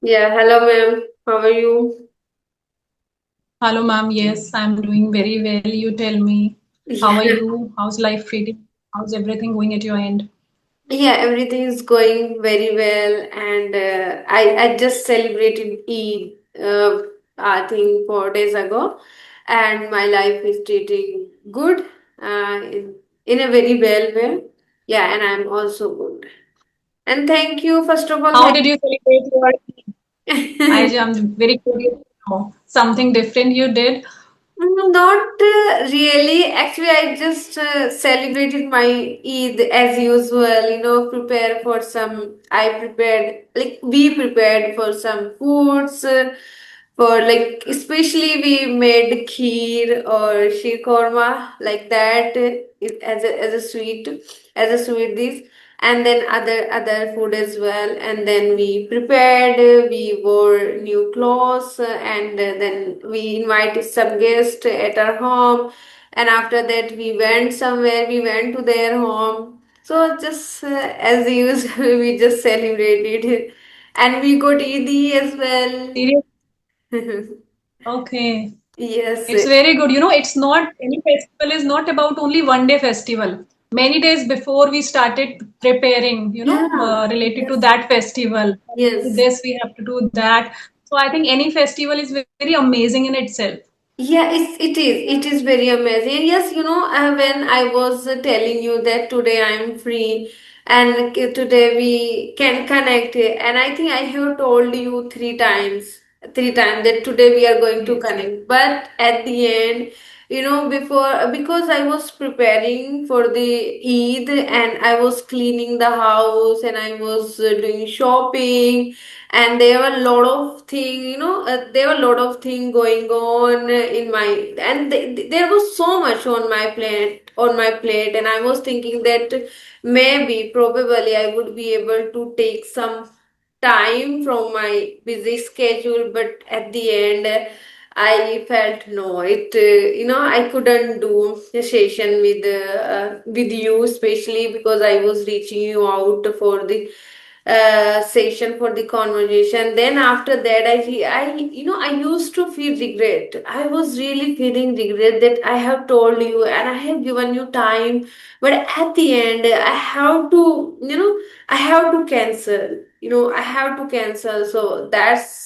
Yeah, hello ma'am. How are you? Hello, ma'am. Yes, I'm doing very well. You tell me, how are Yeah, you? How's life treating? How's everything going at your end? yeah, everything is going very well, and I just celebrated Eid. I think 4 days ago, and my life is treating good. In a very well way. Yeah, and I'm also good. And thank you first of all. How did you celebrate your Eid? Thank I'm very curious to know. Something different you did? Not really. Actually, I just celebrated my Eid as usual. Prepare for some. I prepared, like, we prepared for some foods. For, like, especially we made kheer or sheer korma, like that, as a sweet dish, and then other food as well. And then we prepared, we wore new clothes, and then we invited some guests at our home, and after that we went somewhere, we went to their home. So just as usual, we just celebrated, and we got Eid as well. Seriously? Okay. Yes. It's very good. It's not any festival is not about only one day festival. Many days before we started preparing, Yeah. related to Yes. that festival. Yes. This we have to do that. So I think any festival is very amazing in itself. Yeah, it is very amazing. And yes, when I was telling you that today I'm free and today we can connect, and I think I have told you three times that today we are going to Yes. connect. But at the end, before, because I was preparing for the Eid, and I was cleaning the house, and I was doing shopping, and there were a lot of thing, there were a lot of thing going on in my, and there was so much on my plate, and I was thinking that maybe probably I would be able to take some time from my busy schedule, but at the end, I felt no, I couldn't do a session with you, especially because I was reaching you out for the session, for the conversation. Then after that, I used to feel regret. I was really feeling regret that I have told you and I have given you time, but at the end, I have to cancel. I have to cancel. So that's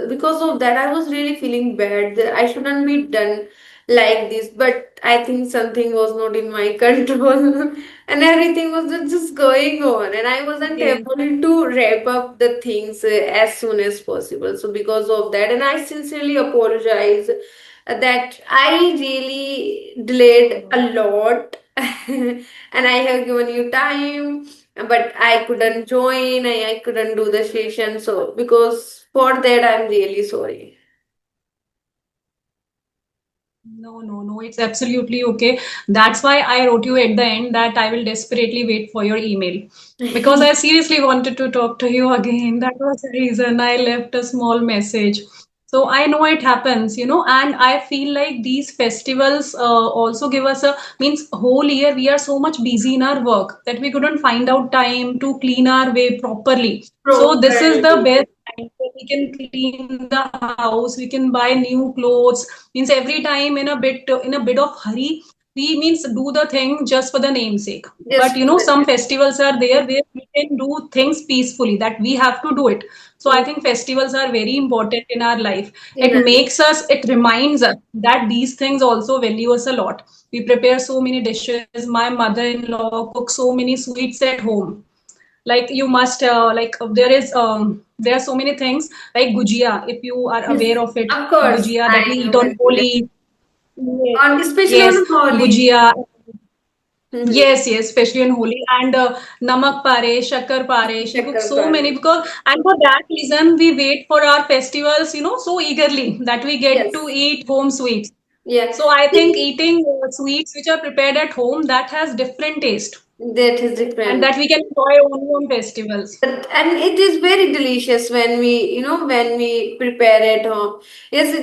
because of that, I was really feeling bad that I shouldn't be done like this. But I think something was not in my control, and everything was just going on, and I wasn't Yes. able to wrap up the things as soon as possible. So because of that, and I sincerely apologize that I really delayed a lot, and I have given you time, but I couldn't join, I couldn't do the session. So because for that, I'm really sorry. No, no, no, it's absolutely okay. That's why I wrote you at the end that I will desperately wait for your email. Because I seriously wanted to talk to you again. That was the reason I left a small message. So I know it happens, and I feel like these festivals also give us means whole year we are so much busy in our work that we couldn't find out time to clean our way properly. So this is the Properly. best time where we can clean the house, we can buy new clothes. Means every time in a bit of hurry, we means do the thing just for the namesake. But Just for the some festivals are there where we can do things peacefully. That we have to do it. So I think festivals are very important in our life. in It a makes us, it reminds us that these things also value us a lot. We prepare so many dishes. My mother-in-law cooks so many sweets at home. Like you must there are so many things like gujia, if you are aware Yes, of it. of course, Gujia that we I eat know on it. Holi. Yes, Especially yes, on Holi. gujia. Mhm. Yes, yes, especially on Holi and namak pare, shakkar pare. She cooks so many Shakarpari. because, and for that reason, we wait for our festivals, so eagerly that we get to Yes. eat home sweets. Yeah. So I think eating sweets which are prepared at home that has different taste. That is and different. that we can enjoy only on festivals. And it is very delicious when when we prepare at home. Yes,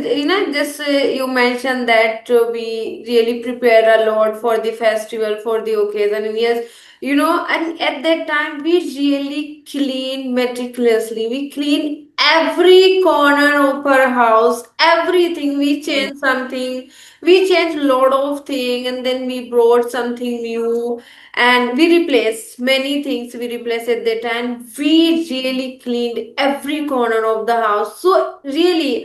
just you mentioned that we really prepare a lot for the festival, for the occasion. And yes, and at that time we really clean meticulously. We clean every corner of our house, everything. We Yes. change something, we change lot of thing, and then we brought something new, and we replaced many things. We replaced at that time. We really cleaned every corner of the house. So really,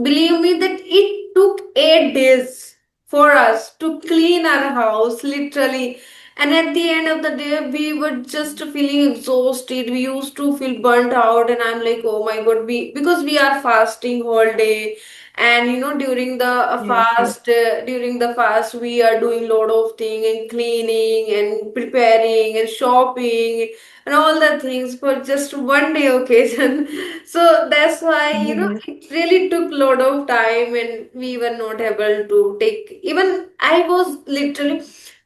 believe me that it took 8 days for us to clean our house, literally. And at the end of the day, we were just feeling exhausted. We used to feel burnt out, and I'm like, oh my god, we because we are fasting whole day, and during the Yes, yes. during the fast we are doing lot of thing and cleaning and preparing and shopping and all the things for just one day occasion. So that's why Yes. it really took lot of time, and we were not able to take. Even I was literally,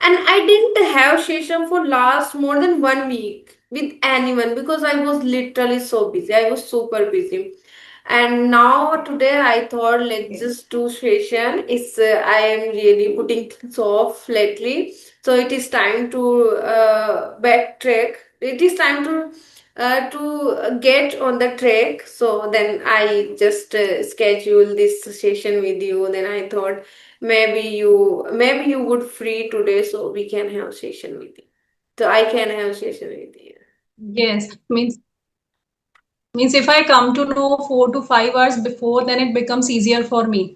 and I didn't have session for last more than 1 week with anyone because I was literally so busy. I was super busy. And now today I thought let's Yes. just do session. It's I am really putting things off lately, so it is time to backtrack. It is time to get on the track. So then I just schedule this session with you. Then I thought maybe you would free today, so we can have session with you. So I can have session with you. Yes. Means if I come to know 4 to 5 hours before, then it becomes easier for me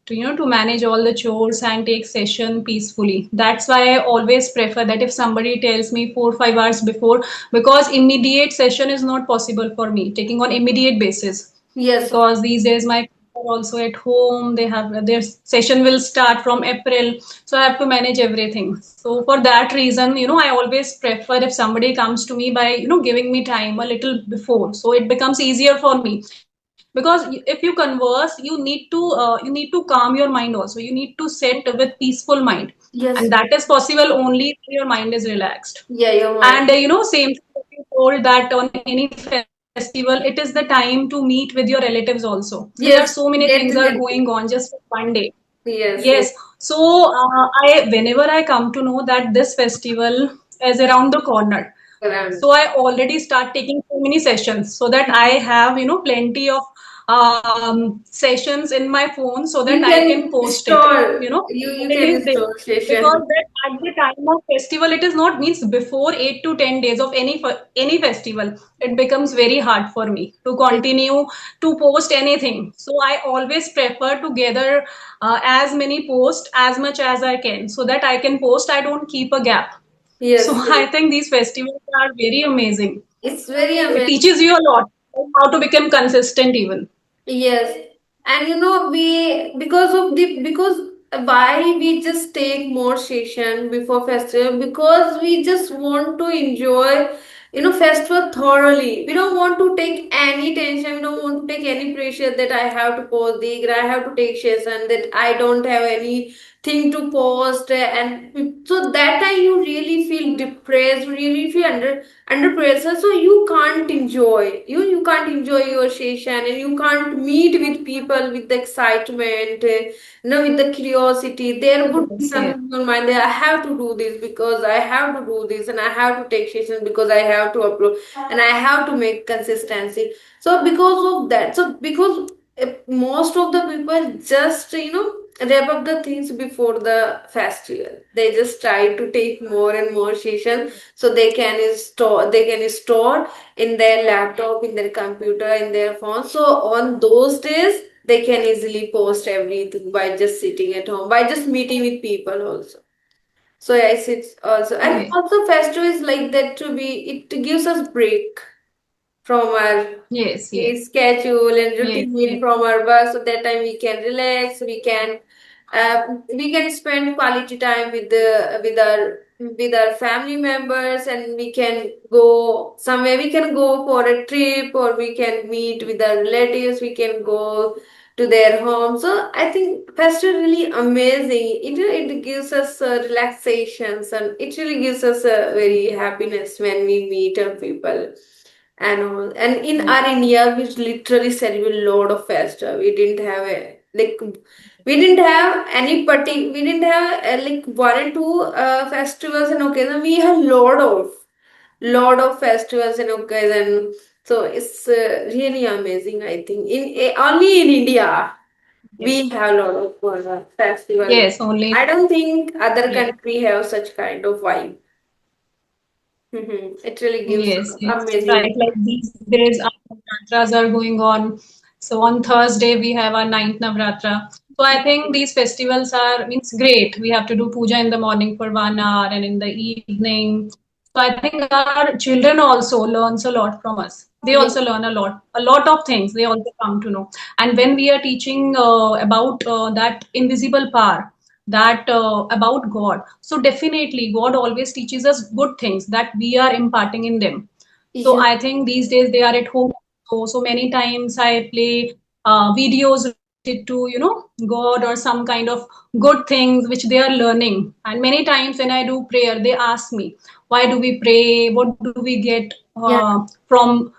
to to manage all the chores and take session peacefully. That's why I always prefer that if somebody tells me 4 5 hours before, because immediate session is not possible for me taking on immediate basis, Yes, of because these days my kids are also at home. They have their session will start from April, so I have to manage everything. So for that reason, I always prefer if somebody comes to me by giving me time a little before, so it becomes easier for me. Because if you converse, you need to calm your mind also. You need to sit with peaceful mind, and yes, that is possible only when your mind is relaxed. yeah, you're right. And same thing that you told, that on any festival, it is the time to meet with your relatives also. There are so many Yes, things are going on definitely. just for one day. Yes, Yes. yes. So I whenever I come to know that this festival is around the corner, Correct. so I already start taking so many sessions so that I have plenty of sessions in my phone so that You I can can post it. store, And you it is can there. store Because session. that at the time of festival, it is not means before 8 to 10 days of any festival, it becomes very hard for me to continue to post anything. So I always prefer to gather as many posts as much as I can so that I can post. I don't keep a gap. So Yes, I think these festivals are very amazing. it's very It amazing. teaches you a lot how to become consistent even. Yes, and we because of the because why we just take more session before festival, because we just want to enjoy festival thoroughly. We don't want to take any tension. We don't want to take any pressure that I have to post the, I have to take session, that I don't have anything to post, and so that time you really feel depressed, you really feel under pressure, so you can't enjoy your session, and you can't meet with people with the excitement, with the curiosity. There would be Yes, something yes. in your mind that I have to do this because I have to do this, and I have to take session because I have to upload, and I have to make consistency. So because of that, so because most of the people just wrap up the things before the festival. They just try to take more and more sessions so they can store in their laptop, in their computer, in their phone. So on those days they can easily post everything by just sitting at home, by just meeting with people also. So yes, it's also, and Yes, also festival is like that to be, it gives us break from our yes, yes, schedule and yes, routine yes. from our work. So that time we can relax, we can spend quality time with our family members, and we can go somewhere, we can go for a trip, or we can meet with our relatives, we can go to their home. So I think festival really amazing. It gives us relaxations, and it really gives us a very happiness when we meet our people and all. And in our India, we literally celebrate a lot of festival. We didn't have a like we didn't have we didn't have like one or two festivals and occasion. We have lot of festivals and occasion. So it's really amazing. I think only in India Yes. we have a lot of festival. Yes, only. I don't think other Yes. country have such kind of vibe. It really gives Yes, yes, amazing. right. Like these days, our Navratras are going on. So on Thursday, we have our ninth Navratra. So I think these festivals are means great. We have to do puja in the morning for 1 hour and in the evening. So I think our children also learns a lot from us. They Yeah. also learn a lot of things. They also come to know. And when we are teaching about that invisible power, that about God. So definitely, God always teaches us good things that we are imparting in them. So Yeah. I think these days they are at home. So many times I play videos related to God or some kind of good things which they are learning. And many times when I do prayer, they ask me, why do we pray? What do we get Yeah. from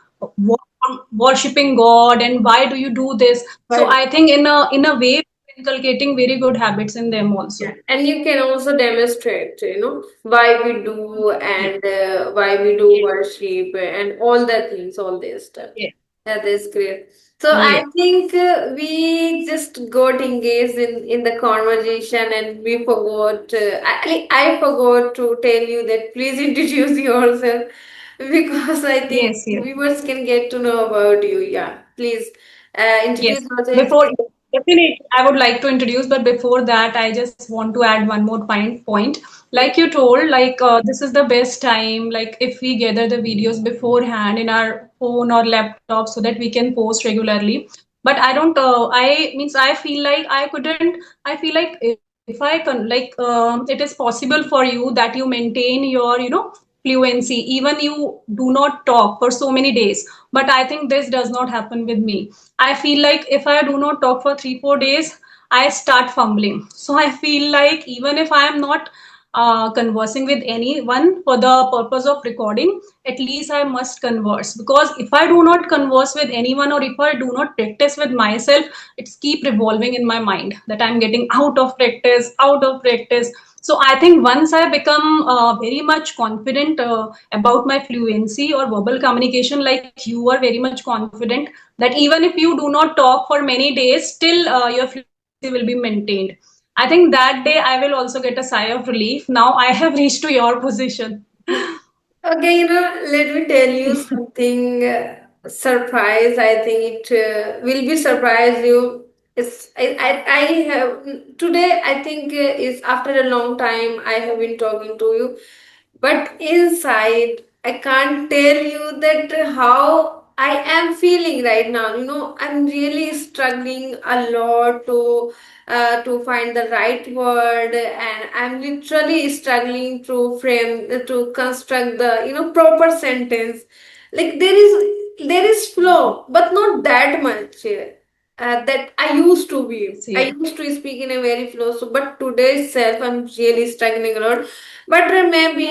worshipping God, and why do you do this? So But I think in a way inculcating very good habits in them yeah, also. and you can also demonstrate, why we do Yes, and why we do worship and all the things, all this stuff. yes, That is great. So I yes, think we just got engaged in the conversation and we forgot. I forgot to tell you that please introduce yourself because I think yes, yes. viewers can get to know about you. Yeah, please introduce Yes. yourself. Before definitely I would like to introduce, but before that, I just want to add one more point. Yeah. Like you told, like this is the best time, like if we gather the videos beforehand in our phone or laptop so that we can post regularly. But I don't I means I feel like I feel like if I can it is possible for you that you maintain your fluency even you do not talk for so many days, but I think this does not happen with me. I feel like if I do not talk for 3 4 days, I start fumbling. So I feel like even if I am not conversing with anyone for the purpose of recording, at least I must converse, because if I do not converse with anyone or if I do not practice with myself, it's keep revolving in my mind that I'm getting out of practice. So I think once I become very much confident about my fluency or verbal communication, like you are very much confident that even if you do not talk for many days, still your fluency will be maintained. I think that day I will also get a sigh of relief. Now I have reached to your position. Okay, let me tell you something surprise. I think it will be surprise you. I have today. I think is after a long time I have been talking to you, but inside I can't tell you that how I am feeling right now. I'm really struggling a lot to find the right word, and I'm literally struggling to frame to construct the proper sentence. Like there is flow but not that much that I used to be. Yes, I yes. used to speak in a very flow, so but today itself I'm really struggling a lot. But maybe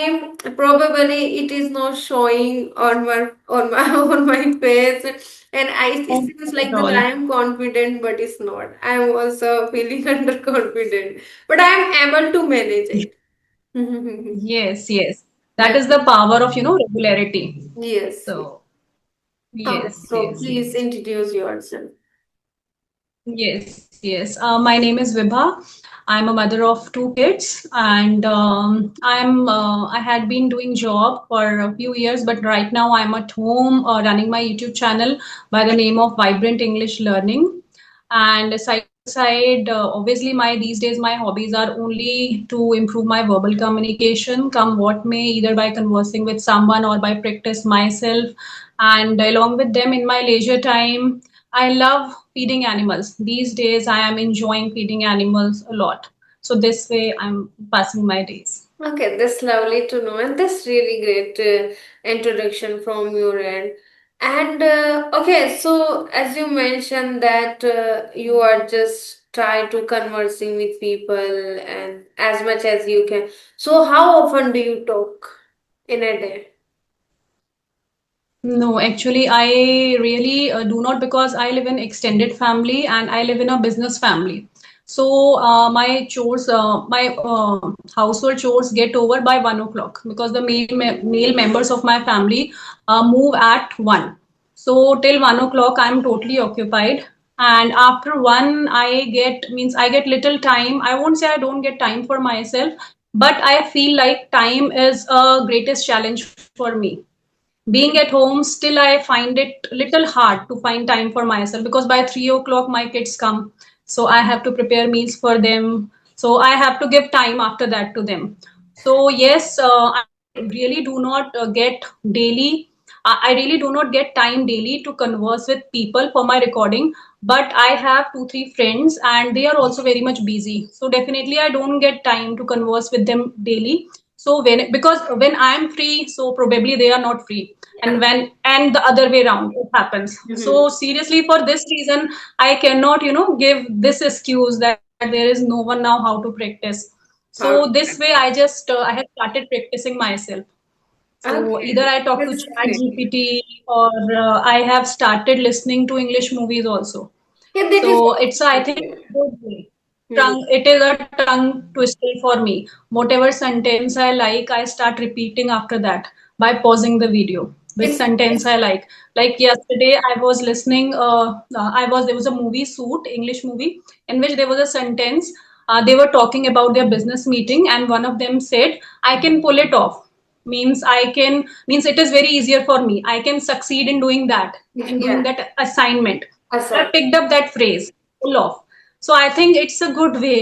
probably it is not showing on my on my face, and it No, seems not like at that all. I am confident, but it's not. I am also feeling underconfident, but I am able to manage it. Yes, yes. That Yeah. is the power of, regularity. Yes. So, Okay. yes, So yes, please yes. introduce yourself. Yes, yes. My name is Vibha. I'm a mother of two kids, and I had been doing job for a few years, but right now I'm at home running my YouTube channel by the name of Vibrant English Learning. And side by side, obviously, my these days my hobbies are only to improve my verbal communication, come what may, either by conversing with someone or by practice myself. And along with them, in my leisure time, I love feeding animals. These days, I am enjoying feeding animals a lot. So this way, I'm passing my days. Okay, that's lovely to know, and that's really great introduction from your end. And okay, so as you mentioned that you are just try to conversing with people and as much as you can. So how often do you talk in a day? No, actually, I really do not, because I live in extended family and I live in a business family. So my chores, my household chores get over by 1 o'clock, because the male members of my family move at 1. So till 1 o'clock, I'm totally occupied. And after one, I get little time. I won't say I don't get time for myself, but I feel like time is a greatest challenge for me. Being at home, still I find it little hard to find time for myself, because by 3 o'clock my kids come, so I have to prepare meals for them, so I have to give time after that to them. So yes, I really do not get daily I really do not get time daily to converse with people for my recording, but I have 2 3 friends and they are also very much busy, so definitely I don't get time to converse with them daily. So because when I'm free, so probably they are not free, Yeah. and the other way around it happens. Mhm. So seriously, for this reason, I cannot give this excuse that there is no one now how to practice. So this way Okay. I have started practicing myself. So either Okay. I talk to That's Chat great. GPT, or I have started listening to English movies also. Yeah, that is So it's, I also think, great. good way. Mhm. It is a tongue twister for me. Whatever sentence I like, I start repeating after that by pausing the video. Which sentence It's I like. Like yesterday, I was listening. There was a movie, Suit, English movie, in which there was a sentence. They were talking about their business meeting, and one of them said, "I can pull it off." Means it is very easier for me. I can succeed in doing yeah. that assignment. I Aside. picked up that phrase, pull off. So I think it's a good way.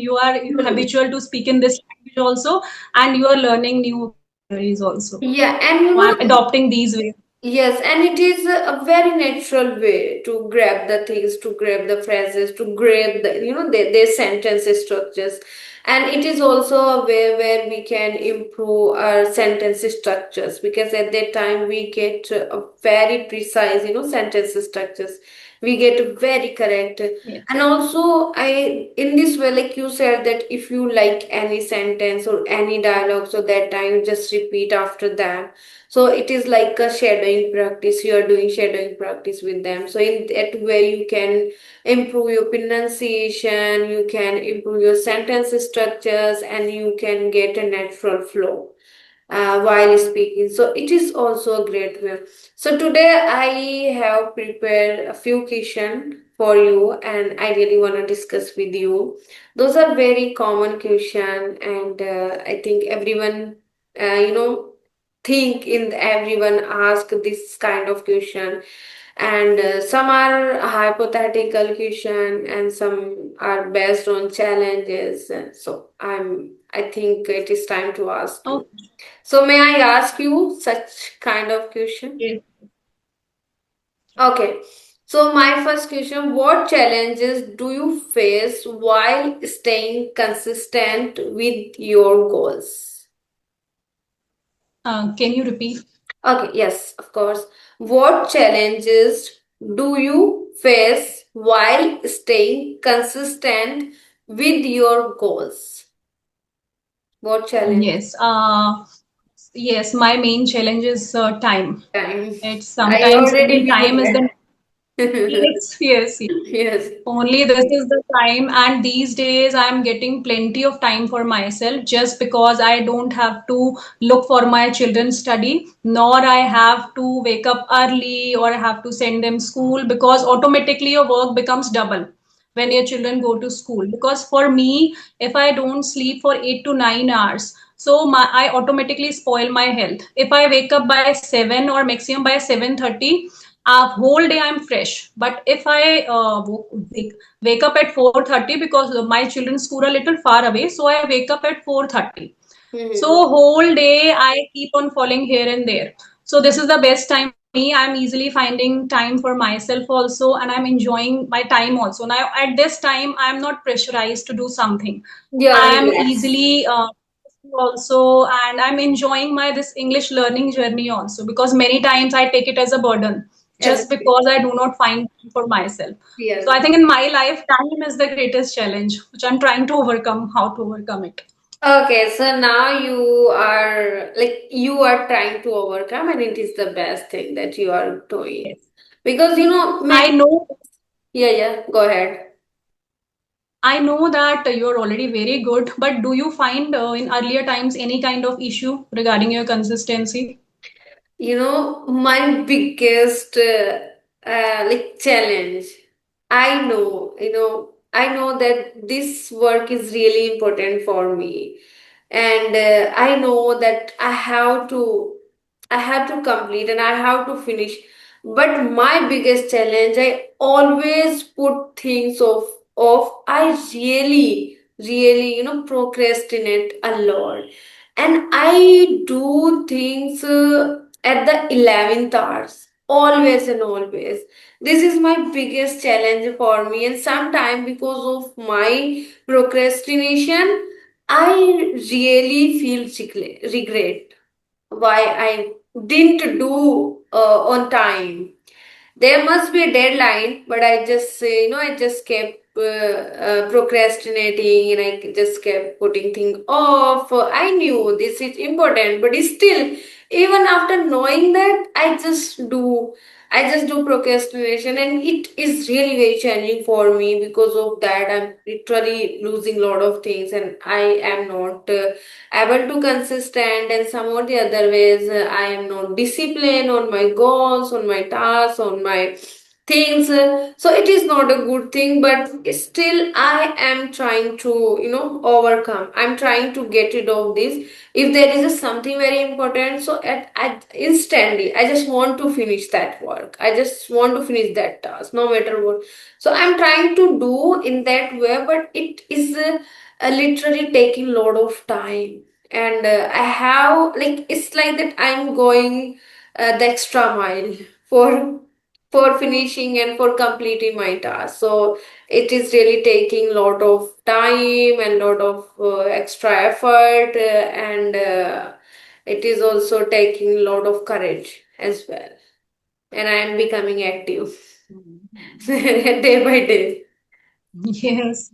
You are Hmm. habitual to speak in this language also, and you are learning new vocabularies also. Yeah, and So I'm adopting these ways. yes, and it is a very natural way to grab the things, to grab the phrases, to grab their sentence structures. And it is also a way where we can improve our sentence structures because at that time we get a very precise, sentence structures. We get very correct. Yes. And also, in this way, like you said, that if you like any sentence or any dialogue, so that time just repeat after that, so it is like a shadowing practice. You are doing shadowing practice with them. So in that way, you can improve your pronunciation, you can improve your sentence structures, and you can get a natural flow while speaking. So it is also a great way. So today I have prepared a few questions for you, and I really want to discuss with you. Those are very common question, and I think everyone, think in everyone ask this kind of question, and some are hypothetical question and some are based on challenges. So I think it is time to ask you. Okay. So may I ask you such kind of question? Okay. So my first question, what challenges do you face while staying consistent with your goals? Can you repeat? Okay, yes, of course. What challenges do you face while staying consistent with your goals? What challenge? Yes. Yes. My main challenge is time. Time. It's I sometimes already only knew time is the. that. Yes. Yes. Yes. Yes. Only this is the time, and these days I'm getting plenty of time for myself, just because I don't have to look for my children's study, nor I have to wake up early or I have to send them school, because automatically your work becomes double when your children go to school. Because for me, if I don't sleep for 8 to 9 hours, so I automatically spoil my health. If I wake up by 7 or maximum by 7:30, a whole day I'm fresh. But if I wake up at 4:30, because my children's school are a little far away, so I wake up at 4:30. So Mhm. whole day I keep on falling here and there. So this is the best time for me. I'm easily finding time for myself also, and I'm enjoying my time also. Now at this time, I'm not pressurized to do something. Yeah, I am relax. easily also, and I'm enjoying my this English learning journey also, because many times I take it as a burden just Agree. because I do not find time for myself. So Yes. I think in my life, time is the greatest challenge, which I'm trying to overcome, how to overcome it. Okay, so now you are trying to overcome, and it is the best thing that you are doing. Yes. Because I know yeah, yeah, go ahead. I know that you're already very good, but do you find in earlier times any kind of issue regarding your consistency? My biggest challenge. I know that this work is really important for me, and I know that I have to complete and I have to finish. But my biggest challenge, I always put things off. I really, really, procrastinate a lot, and I do things at the 11th hours, always and always. This is my biggest challenge for me, and sometimes because of my procrastination, I really feel regret why I didn't do on time. There must be a deadline, but I just kept procrastinating, and I just kept putting things off. I knew this is important, but still, even after knowing that, I just do procrastination, and it is really very challenging for me. Because of that, I'm literally losing a lot of things, and I am not able to consistent, and some or the other ways I am not disciplined on my goals, on my tasks, on my things. So it is not a good thing, but still I am trying to overcome. I'm trying to get rid of this. If there is something very important, so at instantly I just want to finish that work. I just want to finish that task no matter what. So I'm trying to do in that way, but it is literally taking a lot of time. And I have, like, it's like that I'm going the extra mile for finishing and for completing my task. So it is really taking a lot of time and lot of extra effort, and it is also taking a lot of courage as well. And I am becoming active day by day. Yes.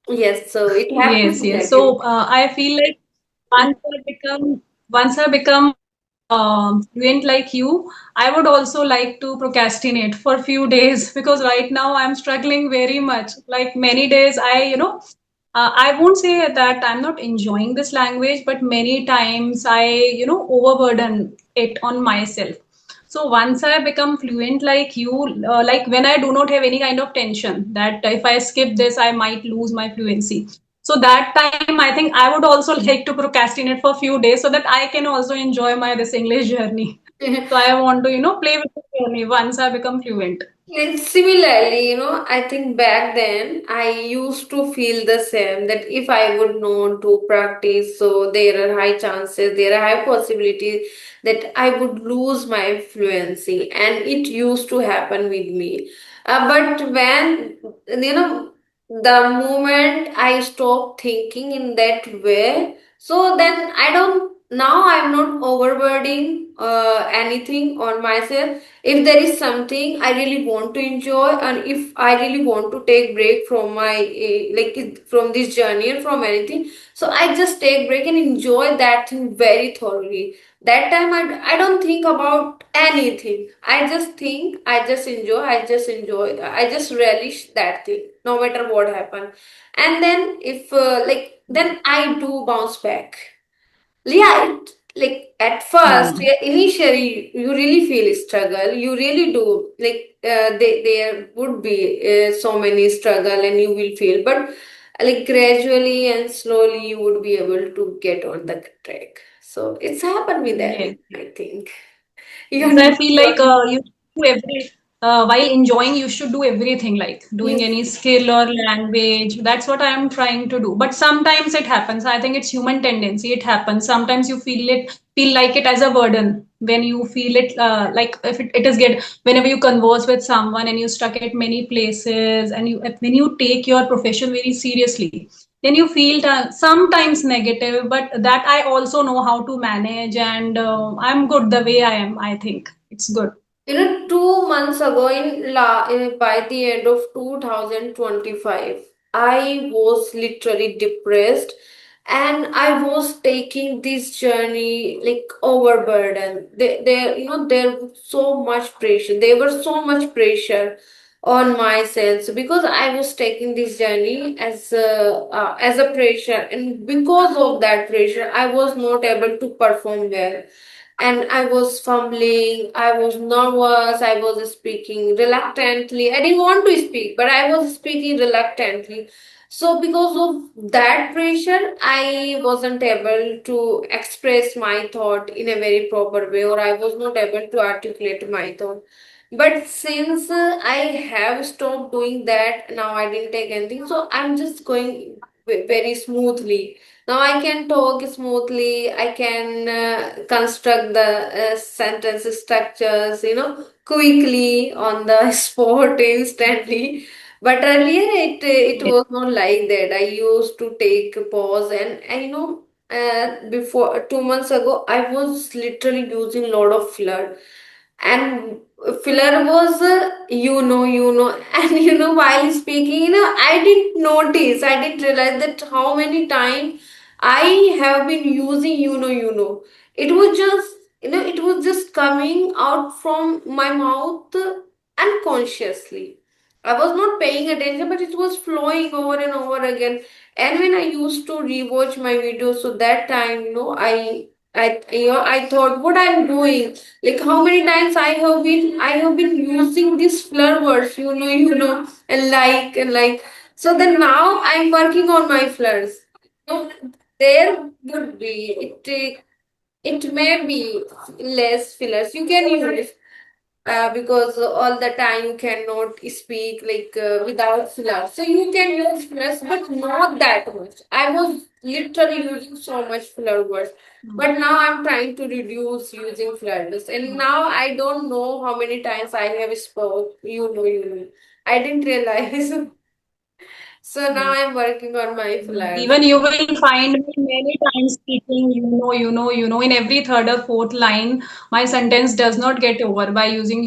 Yes, so it happens Yes, yes. that you. So I feel like once I become fluent like you, I would also like to procrastinate for a few days because right now I'm struggling very much. Like many days, I won't say that I'm not enjoying this language, but many times overburden it on myself. So once I become fluent like you, like when I do not have any kind of tension that if I skip this, I might lose my fluency. So that time, I think I would also like to procrastinate for a few days so that I can also enjoy my this English journey. So I want to, play with the journey once I become fluent. And similarly, I think back then I used to feel the same, that if I would not do practice, so there are high chances, there are high possibilities that I would lose my fluency, and it used to happen with me. But when, the moment I stop thinking in that way, so then now I'm not overburdening anything on myself. If there is something I really want to enjoy, and if I really want to take break from my from this journey or from anything, so I just take break and enjoy that thing very thoroughly. That time I don't think about anything. I just think, I just enjoy, I just relish that thing no matter what happens. And then if then I do bounce back. Yeah, like at first, Hmm. yeah, initially, you really feel struggle. You really do. Like there would be so many struggle, and you will feel, but like gradually and slowly, you would be able to get on the track. So it's happened with Yes. everyone, I think. Yes, Even I with feel like you should do while enjoying, you should do everything like doing yes. any skill or language. That's what I am trying to do. But sometimes it happens. I think it's human tendency. It happens. Sometimes you feel like it as a burden when you feel it, like if it is get, whenever you converse with someone and you stuck at many places and when you take your profession very seriously, then you feel sometimes negative, but that I also know how to manage, and I'm good the way I am. I think it's good. 2 months ago, by the end of 2025, I was literally depressed, and I was taking this journey like overburdened. There was so much pressure. There was so much pressure on myself. So because I was taking this journey as a pressure, and because of that pressure, I was not able to perform well, and I was fumbling, I was nervous, I was speaking reluctantly. I didn't want to speak, but I was speaking reluctantly. So, because of that pressure, I wasn't able to express my thought in a very proper way, or I was not able to articulate my thought. But since I have stopped doing that, now I didn't take anything, so I'm just going very smoothly. Now I can talk smoothly. I can construct the sentence structures, quickly on the spot instantly. But earlier it Yes. was not like that. I used to take a pause, and before 2 months ago, I was literally using a lot of flirt, and filler was and while speaking, I didn't notice, I didn't realize that how many times I have been using it was just it was just coming out from my mouth unconsciously. I was not paying attention, but it was flowing over and over again. And when I used to rewatch my videos, so that time, I thought what I'm doing, like how many times I have been using these slur words, and like. So then now I'm working on my flirts. So there would be it may be less fillers. You can use because all the time you cannot speak like without fillers. So you can use fillers, but not that much. I was literally using so much filler words. But now I'm trying to reduce using fillers. And now I don't know how many times I have spoke, I didn't realize. So now Yes. I'm working on my fillers. Even you will find me many times speaking, in every third or fourth line, my sentence does not get over by using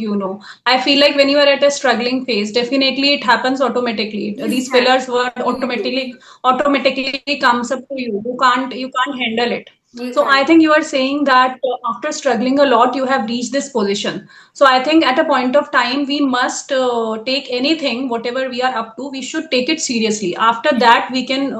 I feel like when you are at a struggling phase, definitely it happens automatically. These fillers word automatically comes up to you. You can't handle it. You So I can't. think you are saying that after struggling a lot, you have reached this position. So I think at a point of time, we must take anything, whatever we are up to, we should take it seriously. After that, we can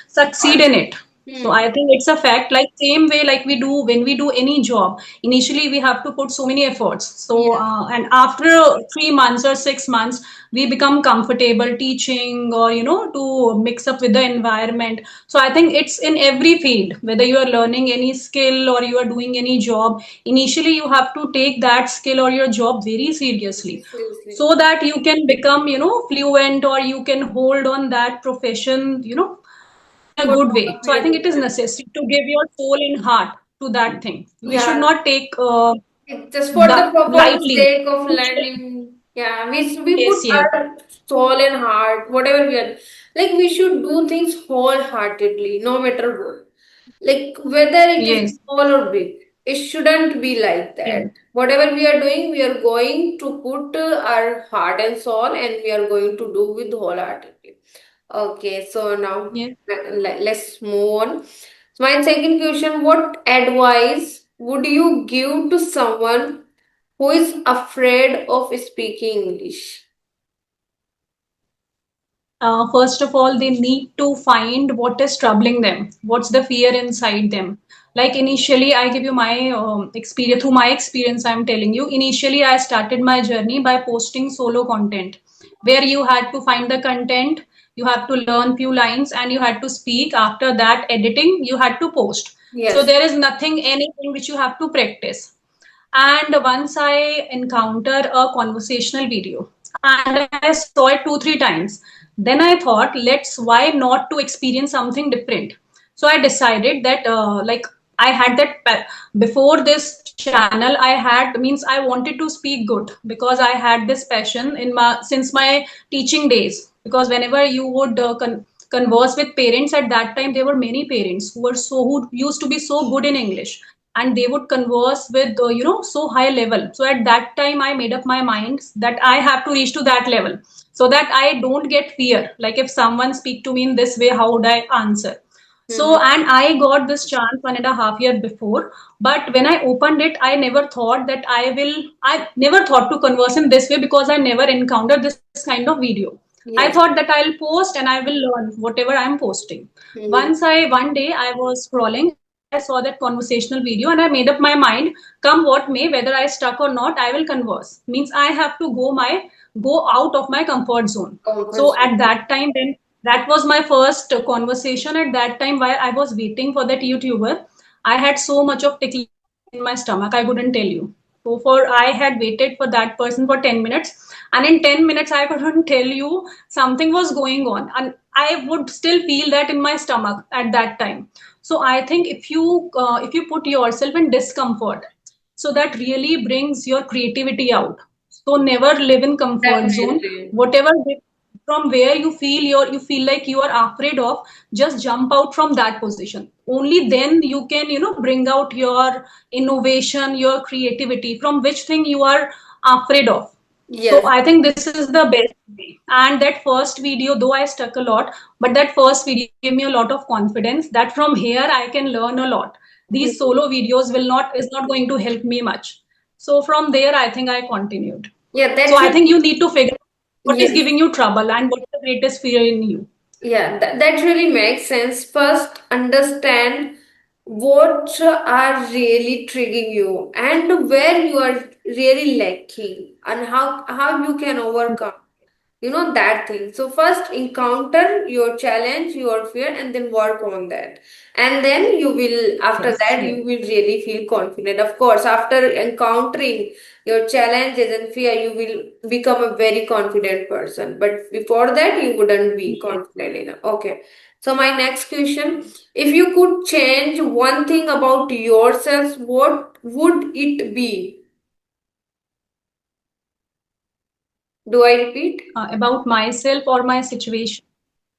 succeed in it. So Hmm. I think it's a fact. Like same way, like we do when we do any job. Initially, we have to put so many efforts. So Yeah. and after 3 months or 6 months, we become comfortable teaching or to mix up with the environment. So I think it's in every field, whether you are learning any skill or you are doing any job. Initially, you have to take that skill or your job very seriously, Seriously. so that you can become fluent, or you can hold on that profession in a For good longer way. So I period think of it is time. necessary to give your soul and heart to that thing. We should Yeah. not take Just for the proper lightly. sake of learning. Yeah, we Yes, put yes, our soul and heart, whatever we are. Like we should do things wholeheartedly, no matter what. Like whether it is yes, small or big, it shouldn't be like that. yes, Whatever we are doing, we are going to put our heart and soul, and we are going to do with wholeheartedly. Okay, so now yes. let's move on. So my second question, what advice would you give to someone who is afraid of speaking English? First of all, they need to find what is troubling them. What's the fear inside them? Like initially, I give you my experience. Through my experience, I'm telling you. Initially, I started my journey by posting solo content, where you had to find the content, you have to learn few lines, and you had to speak. After that, editing, you had to post. So Yes. there is nothing, anything which you have to practice. And once I encounter a conversational video and I saw it 2 3 times, then I thought, let's why not to experience something different. So I decided that like I had that before this channel, I had means I wanted to speak good because I had this passion in my since my teaching days. Because whenever you would converse with parents at that time. There were many parents who used to be so good in English, and they would converse with so high level. So at that time I made up my mind that I have to reach to that level, so that I don't get fear, like if someone speak to me in this way, how would I answer? So, Mhm. and I got this chance 1.5 years before, but when I opened it, I never thought that I never thought to converse in this way because I never encountered this kind of video. I Yes. thought that I'll post and I will learn whatever I'm posting. Mhm. One day I was scrolling and I saw that conversational video and I made up my mind, come what may, whether I stuck or not, I will converse. Means I have to go out of my comfort zone. Comfort So zone. at that time, then that was my first conversation. At that time, while I was waiting for that YouTuber, I had so much of tickling in my stomach. I couldn't tell you. So for I had waited for that person for 10 minutes, and in 10 minutes I couldn't tell you something was going on, and I would still feel that in my stomach at that time. So I think if you put yourself in discomfort, so that really brings your creativity out. So never live in comfort zone. Definitely. Whatever from where you feel like you are afraid of, just jump out from that position. Only then you can bring out your innovation, your creativity from which thing you are afraid of. So Yes. I think this is the best way. And that first video, though I stuck a lot, but that first video gave me a lot of confidence that from here I can learn a lot. These solo videos will not is not going to help me much. So from there, I think I continued. Yeah, So that I think really, you need to figure out what is yes. giving you trouble and what is the greatest fear in you. Yeah, that really makes sense. First, understand what are really triggering you and where you are really lacking and how you can overcome. That thing. So first encounter your challenge, your fear, and then work on that. And then you will, after Yes, that, you yes, will really feel confident. Of course, after encountering your challenges and fear, you will become a very confident person. But before that, you wouldn't be yes. confident enough. Okay. So my next question, if you could change one thing about yourself, what would it be? Do I repeat? About myself or my situation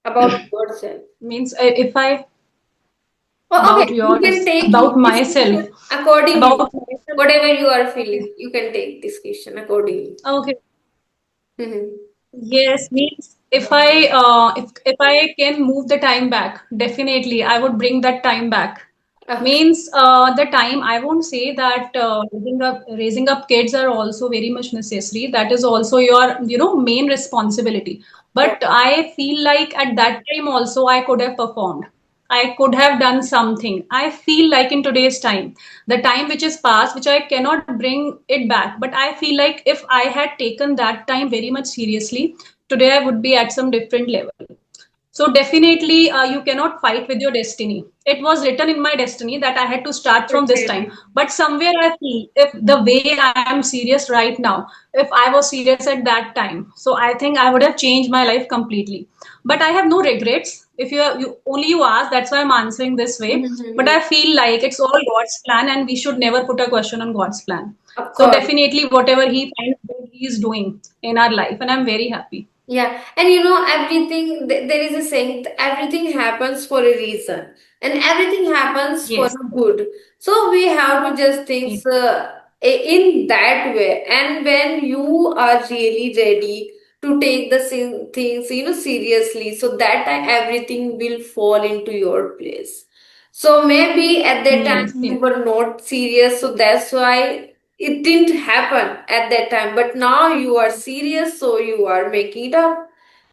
About yourself. means if I Oh, okay, about you can yours, take about this myself, question accordingly. about myself. Whatever you are feeling, you can take this question accordingly. Okay. Mhm. Yes, means if I can move the time back, definitely I would bring that time back. Okay. Means the time I won't say that raising up kids are also very much necessary. That is also your main responsibility. Yeah. But I feel like at that time also I could have performed. I could have done something. I feel like in today's time, the time which is past, which I cannot bring it back, but I feel like if I had taken that time very much seriously, today I would be at some different level. So definitely, you cannot fight with your destiny. It was written in my destiny that I had to start from this time. Definitely. But somewhere I feel if the way I am serious right now, if I was serious at that time, so I think I would have changed my life completely. But I have no regrets. If you only you ask, that's why I'm answering this way. But Mhm. I feel like it's all God's plan, and we should never put a question on God's plan. Of So course. definitely, whatever He finds good, He is doing in our life, and I'm very happy. Yeah, and everything, there is a saying, everything happens for a reason, and everything happens for Yes. a good. So we have to just think Yes. in that way. And when you are really ready to take the things, seriously, so that time everything will fall into your place. So maybe at that time Yes. you Yes. were not serious, so that's why it didn't happen at that time, but now you are serious, so you are making it up,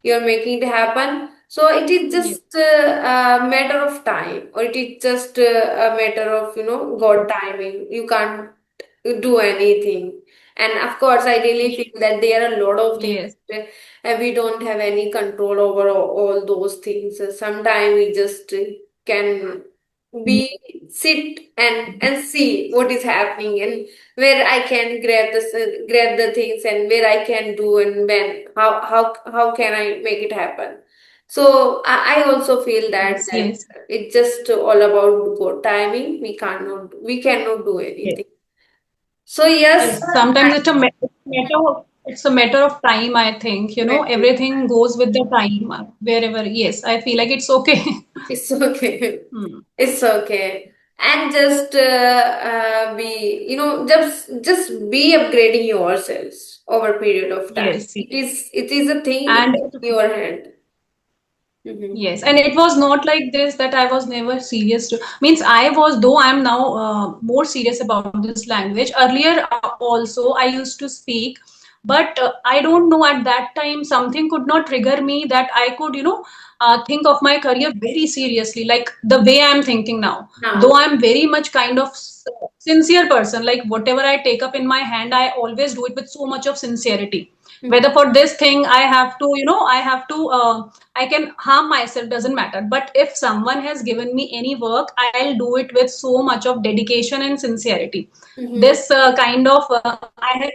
you're making it happen. So it is Yes. just a matter of time, or it is just a matter of god timing. You can't do anything. And of course I really Yes. feel that there are a lot of things Yes. we don't have any control over all those things. Sometimes we just can be sit and see what is happening, and where I can grab the things, and where I can do, and when how can I make it happen. So I also feel that Yes. Yes. it's just all about good timing. We cannot do Yes. anything. So yes. Yes. Sometimes it's a matter. it's a matter of time, I think. Everything goes with the time, wherever. Yes, I feel like it's okay. It's okay. Hmm. It's okay. And just be, just be upgrading yourselves over a period of time. Yes, It is a thing, and it's in your hand. Mm-hmm. yes, and it was not like this that I was never serious to. Means I was, though I am now more serious about this language. Earlier, also, I used to speak, but I don't know, at that time something could not trigger me that I could, think of my career very seriously, like the way I'm thinking now. Though Now. I'm very much kind of sincere person, like whatever I take up in my hand, I always do it with so much of sincerity. Whether for this thing I have to, I can harm myself, doesn't matter. But if someone has given me any work, I'll do it with so much of dedication and sincerity. Mm-hmm. This kind of I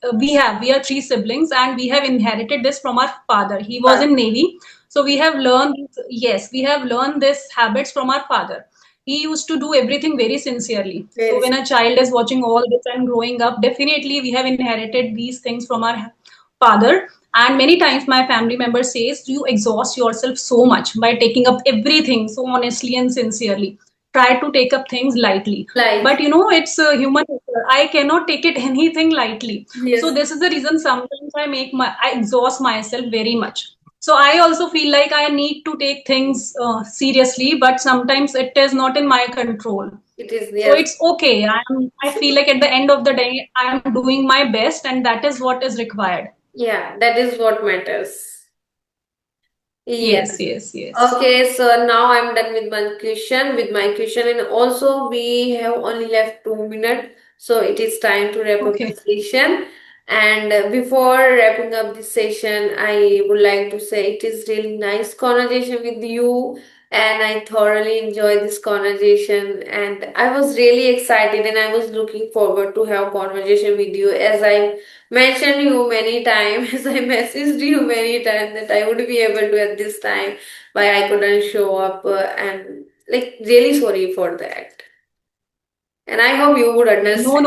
have we are three siblings, and we have inherited this from our father. He was in Navy, so we have learned, yes, we have learned this habits from our father. He used to do everything very sincerely. So Yes. when a child is watching all this and growing up, definitely we have inherited these things from our father. And many times my family member says, you exhaust yourself so much by taking up everything so honestly and sincerely. Try to take up things lightly. Like, But it's a human nature. I cannot take it anything lightly. So yes. this is the reason sometimes I exhaust myself very much. So I also feel like I need to take things seriously, but sometimes it is not in my control. It is, So yes. it's okay. I feel like at the end of the day, I am doing my best, and that is what is required. Yeah, that is what matters. Yes. Yes, yes, yes. Okay, so now I'm done with my question, and also we have only left 2 minutes, so it is time to wrap up the Okay. session. And before wrapping up this session, I would like to say it is really nice conversation with you, and I thoroughly enjoyed this conversation. And I was really excited, and I was looking forward to have conversation with you, as I mentioned you many times, as I messaged you many times that I would be able to at this time, why I couldn't show up, and like really sorry for that. And I hope you would No, understand.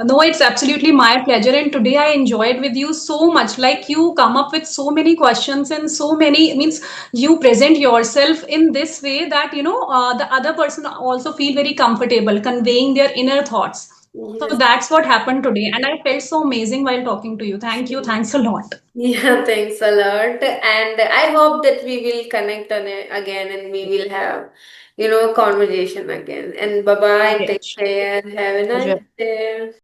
no, it's absolutely my pleasure. And today I enjoyed with you so much. Like you come up with so many questions and so many means you present yourself in this way that the other person also feel very comfortable conveying their inner thoughts. So Yes. that's what happened today, and I felt so amazing while talking to you. Thank you. Thanks a lot. Yeah, thanks a lot. And I hope that we will connect on it again, and we will have, conversation again. And bye bye. Take Yes. care. Have a nice Pleasure. day.